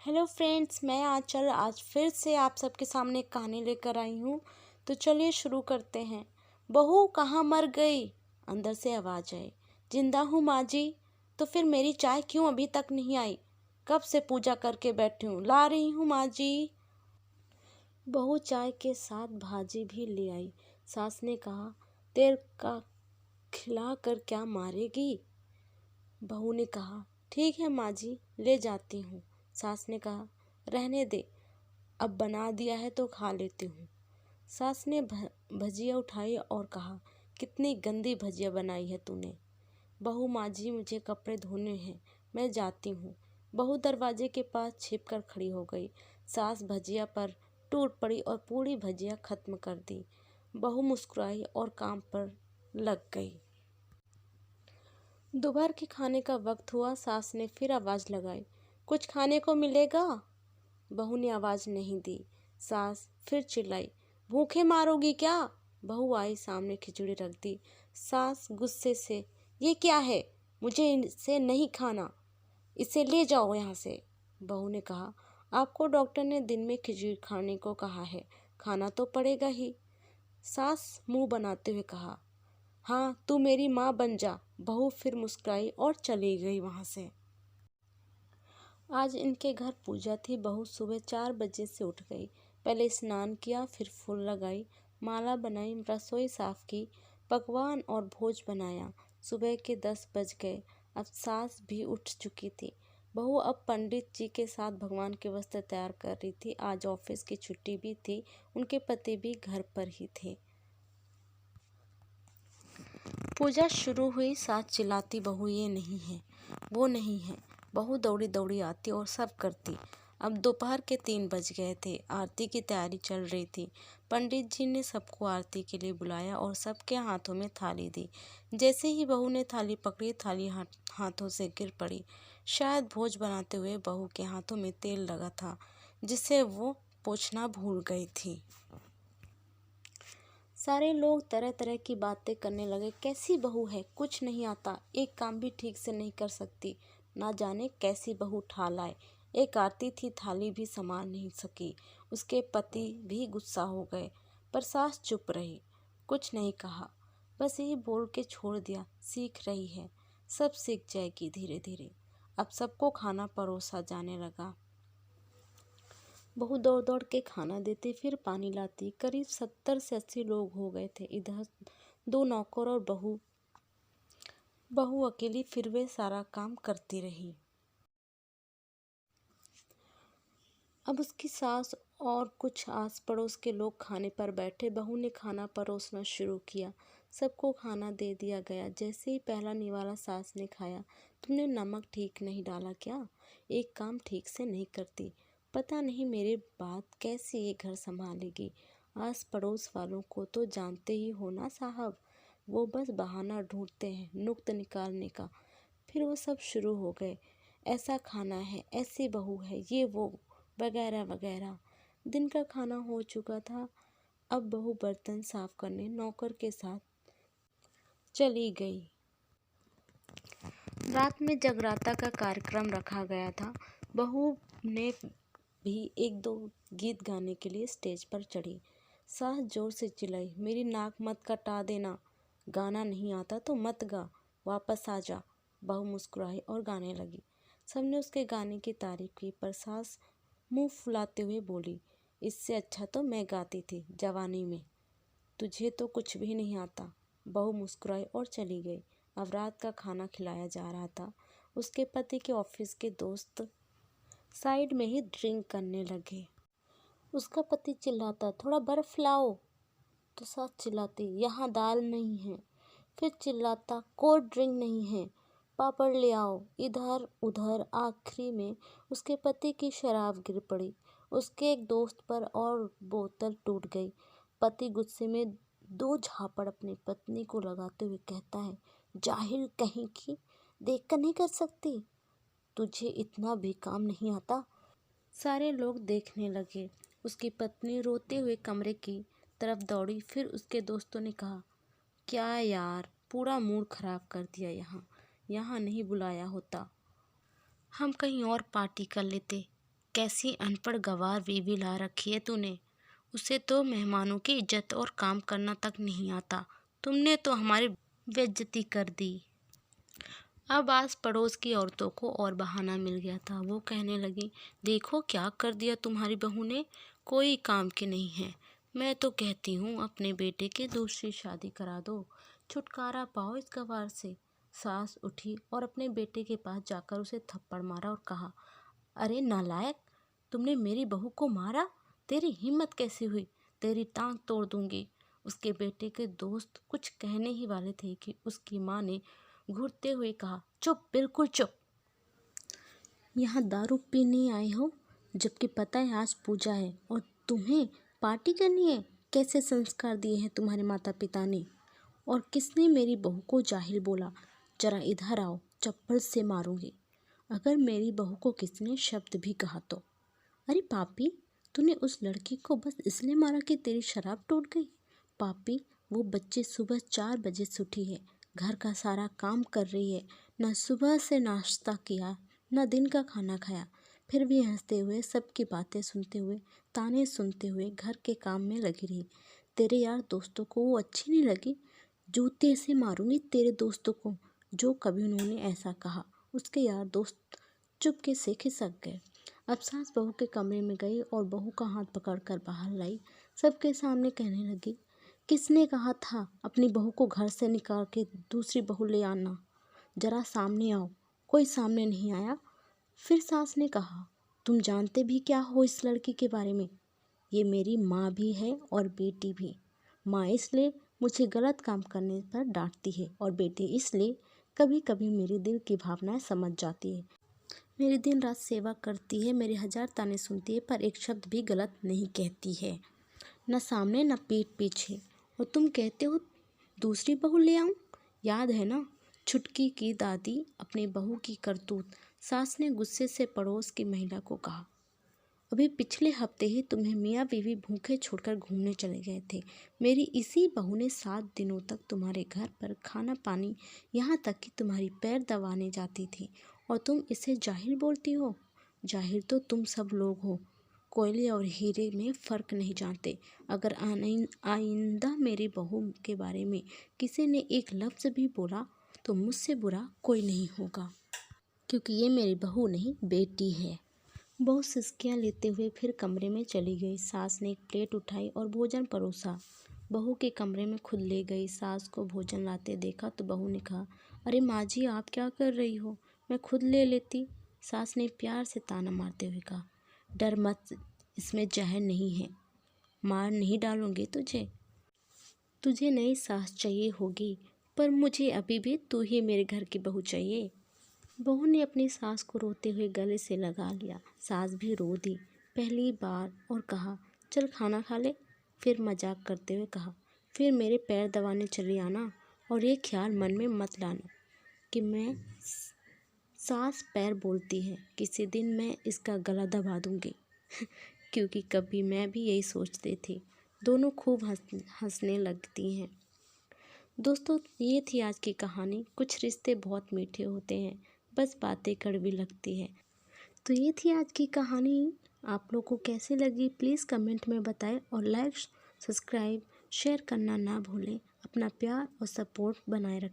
Hello friends, मैं आंचल आज फिर से आप सबके सामने एक कहानी लेकर आई हूँ। तो चलिए शुरू करते हैं। बहू कहाँ मर गई? अंदर से आवाज़ आई। जिंदा हूँ माँ जी। तो फिर मेरी चाय क्यों अभी तक नहीं आई? कब से पूजा करके बैठी हूँ, ला रही हूँ माँ जी। बहू चाय के साथ भाजी भी ले आई। सास ने कहा, तेल का खिला कर क्या मारेगी? बहू ने कहा, ठीक है माँ जी, ले जाती हूँ। सास ने कहा, रहने दे, अब बना दिया है तो खा लेती हूँ। सास ने भजिया उठाई और कहा, कितनी गंदी भजिया बनाई है तूने। बहू, माँ जी मुझे कपड़े धोने हैं, मैं जाती हूँ। बहू दरवाजे के पास छिपकर खड़ी हो गई। सास भजिया पर टूट पड़ी और पूरी भजिया खत्म कर दी। बहू मुस्कुराई और काम पर लग गई। दोपहर के खाने का वक्त हुआ। सास ने फिर आवाज़ लगाई, कुछ खाने को मिलेगा? बहू ने आवाज़ नहीं दी। सास फिर चिल्लाई, भूखे मारोगी क्या? बहू आई, सामने खिचड़ी रख दी। सास गुस्से से, ये क्या है? मुझे इसे नहीं खाना, इसे ले जाओ यहाँ से। बहू ने कहा, आपको डॉक्टर ने दिन में खिचड़ी खाने को कहा है, खाना तो पड़ेगा ही। सास मुंह बनाते हुए कहा, हाँ तू मेरी माँ बन जा। बहू फिर मुस्कुराई और चली गई वहाँ से। आज इनके घर पूजा थी। बहू सुबह 4 बजे से उठ गई। पहले स्नान किया, फिर फूल लगाई, माला बनाई, रसोई साफ की, पकवान और भोज बनाया। सुबह के 10 बज गए। अब सास भी उठ चुकी थी। बहू अब पंडित जी के साथ भगवान के वस्त्र तैयार कर रही थी। आज ऑफिस की छुट्टी भी थी। उनके पति भी घर पर ही थे। पूजा शुरू हुई। सास चिल्लाती, बहू ये नहीं है, वो नहीं है। बहू दौड़ी दौड़ी आती और सब करती। अब दोपहर के 3 बज गए थे। आरती की तैयारी चल रही थी। पंडित जी ने सबको आरती के लिए बुलाया और सबके हाथों में थाली दी। जैसे ही बहू ने थाली पकड़ी, थाली हाथों से गिर पड़ी। शायद भोज बनाते हुए बहू के हाथों में तेल लगा था, जिसे वो पोंछना भूल गई थी। सारे लोग तरह तरह की बातें करने लगे। कैसी बहू है, कुछ नहीं आता, एक काम भी ठीक से नहीं कर सकती, ना जाने कैसी बहू उठा लाए। एक आरती थी, थाली भी संभाल नहीं सकी। उसके पति भी गुस्सा हो गए, पर सास चुप रही, कुछ नहीं कहा, बस यही बोल के छोड़ दिया, सीख रही है, सब सीख जाएगी धीरे धीरे। अब सबको खाना परोसा जाने लगा। बहू दौड़ दौड़ के खाना देती, फिर पानी लाती। करीब 70 से 80 लोग हो गए थे। इधर 2 नौकर और बहू अकेली, फिर वे सारा काम करती रही। अब उसकी सास और कुछ आस पड़ोस के लोग खाने पर बैठे। बहू ने खाना परोसना शुरू किया। सबको खाना दे दिया गया। जैसे ही पहला निवाला सास ने खाया, तुमने नमक ठीक नहीं डाला क्या? एक काम ठीक से नहीं करती, पता नहीं मेरे बाद कैसे ये घर संभालेगी। आस पड़ोस वालों को तो जानते ही हो ना साहब, वो बस बहाना ढूंढते हैं नुक्त निकालने का। फिर वो सब शुरू हो गए, ऐसा खाना है, ऐसी बहू है, ये वो वगैरह वगैरह। दिन का खाना हो चुका था। अब बहू बर्तन साफ करने नौकर के साथ चली गई। रात में जगराता का कार्यक्रम रखा गया था। बहू ने भी 1-2 गीत गाने के लिए स्टेज पर चढ़ी। सास जोर से चिल्लाई, मेरी नाक मत कटा देना, गाना नहीं आता तो मत गा, वापस आ जा। बहू मुस्कुराई और गाने लगी। सबने उसके गाने की तारीफ की, पर सास मुंह फुलाते हुए बोली, इससे अच्छा तो मैं गाती थी जवानी में, तुझे तो कुछ भी नहीं आता। बहू मुस्कुराई और चली गई। अब रात का खाना खिलाया जा रहा था। उसके पति के ऑफिस के दोस्त साइड में ही ड्रिंक करने लगे। उसका पति चिल्लाता, थोड़ा बर्फ लाओ, तो सास चिल्लाती, यहाँ दाल नहीं है। फिर चिल्लाता, कोल्ड ड्रिंक नहीं है, पापड़ ले आओ। इधर उधर आखिरी में उसके पति की शराब गिर पड़ी। उसके एक दोस्त पर और बोतल टूट गई। पति गुस्से में 2 झापड़ अपनी पत्नी को लगाते हुए कहता है, जाहिल कहीं की, देख कर नहीं कर सकती, तुझे इतना भी काम नहीं आता। सारे लोग देखने लगे। उसकी पत्नी रोते हुए कमरे की तरफ दौड़ी। फिर उसके दोस्तों ने कहा, क्या यार, पूरा मूड खराब कर दिया, यहाँ नहीं बुलाया होता, हम कहीं और पार्टी कर लेते, कैसी अनपढ़ गंवार बीवी ला रखी है तूने। उसे तो मेहमानों की इज्जत और काम करना तक नहीं आता। तुमने तो हमारी बेइज्जती कर दी। अब आस पड़ोस की औरतों को और बहाना मिल गया था। वो कहने लगी, देखो क्या कर दिया तुम्हारी बहू ने, कोई काम की नहीं है। मैं तो कहती हूँ अपने बेटे की दूसरी शादी करा दो, छुटकारा पाओ इस गंवार से। सास उठी और अपने बेटे के पास जाकर उसे थप्पड़ मारा और कहा, अरे नालायक, तुमने मेरी बहू को मारा, तेरी हिम्मत कैसी हुई, तेरी टांग तोड़ दूंगी। उसके बेटे के दोस्त कुछ कहने ही वाले थे कि उसकी माँ ने घूरते हुए कहा, चुप, बिल्कुल चुप। यहाँ दारू पीने आए हो, जबकि पता है आज पूजा है और तुम्हें पार्टी करनी है। कैसे संस्कार दिए हैं तुम्हारे माता पिता ने। और किसने मेरी बहू को जाहिल बोला, जरा इधर आओ, चप्पल से मारूंगी अगर मेरी बहू को किसी ने शब्द भी कहा तो। अरे पापी, तूने उस लड़की को बस इसलिए मारा कि तेरी शराब टूट गई। पापी, वो बच्ची सुबह 4 बजे से उठी है, घर का सारा काम कर रही है, न सुबह से नाश्ता किया न दिन का खाना खाया, फिर भी हंसते हुए, सबकी बातें सुनते हुए, ताने सुनते हुए घर के काम में लगी रही। तेरे यार दोस्तों को वो अच्छी नहीं लगी, जूते से मारूंगी तेरे दोस्तों को जो कभी उन्होंने ऐसा कहा। उसके यार दोस्त चुपके से खिसक गए। अब सास बहू के कमरे में गई और बहू का हाथ पकड़कर बाहर लाई। सबके सामने कहने लगी, किसने कहा था अपनी बहू को घर से निकाल के दूसरी बहू ले आना, जरा सामने आओ। कोई सामने नहीं आया। फिर सास ने कहा, तुम जानते भी क्या हो इस लड़की के बारे में। ये मेरी माँ भी है और बेटी भी। माँ इसलिए मुझे गलत काम करने पर डांटती है और बेटी इसलिए कभी कभी मेरे दिल की भावनाएं समझ जाती है। मेरी दिन रात सेवा करती है, मेरे 1000 ताने सुनती है, पर एक शब्द भी गलत नहीं कहती है, न सामने न पीठ पीछे। और तुम कहते हो दूसरी बहू ले आऊं। याद है ना छुटकी की दादी अपनी बहू की करतूत। सास ने गुस्से से पड़ोस की महिला को कहा, अभी पिछले हफ्ते ही तुम्हें मियाँ बीवी भूखे छोड़कर घूमने चले गए थे। मेरी इसी बहू ने 7 दिनों तक तुम्हारे घर पर खाना पानी, यहाँ तक कि तुम्हारी पैर दबाने जाती थी, और तुम इसे जाहिल बोलती हो। जाहिल तो तुम सब लोग हो, कोयले और हीरे में फ़र्क नहीं जानते। अगर आइंदा मेरी बहू के बारे में किसी ने एक लफ्ज़ भी बोला तो मुझसे बुरा कोई नहीं होगा, क्योंकि ये मेरी बहू नहीं बेटी है। बहू सिसकियाँ लेते हुए फिर कमरे में चली गई। सास ने एक प्लेट उठाई और भोजन परोसा, बहू के कमरे में खुद ले गई। सास को भोजन लाते देखा तो बहू ने कहा, अरे माँ जी, आप क्या कर रही हो, मैं खुद ले लेती। सास ने प्यार से ताना मारते हुए कहा, डर मत, इसमें जहर नहीं है, मार नहीं डालूंगी तुझे। तुझे नई सास चाहिए होगी, पर मुझे अभी भी तू ही मेरे घर की बहू चाहिए। बहू ने अपनी सास को रोते हुए गले से लगा लिया। सास भी रो दी पहली बार और कहा, चल खाना खा ले। फिर मजाक करते हुए कहा, फिर मेरे पैर दबाने चली आना, और ये ख्याल मन में मत लाना कि मैं सास पैर बोलती है, किसी दिन मैं इसका गला दबा दूंगी। क्योंकि कभी मैं भी यही सोचती थी। दोनों खूब हंसने लगती हैं। दोस्तों, ये थी आज की कहानी। कुछ रिश्ते बहुत मीठे होते हैं, बस बातें कड़वी लगती है। तो ये थी आज की कहानी। आप लोगों को कैसी लगी प्लीज़ कमेंट में बताएं, और लाइक, सब्सक्राइब, शेयर करना ना भूलें। अपना प्यार और सपोर्ट बनाए रखें।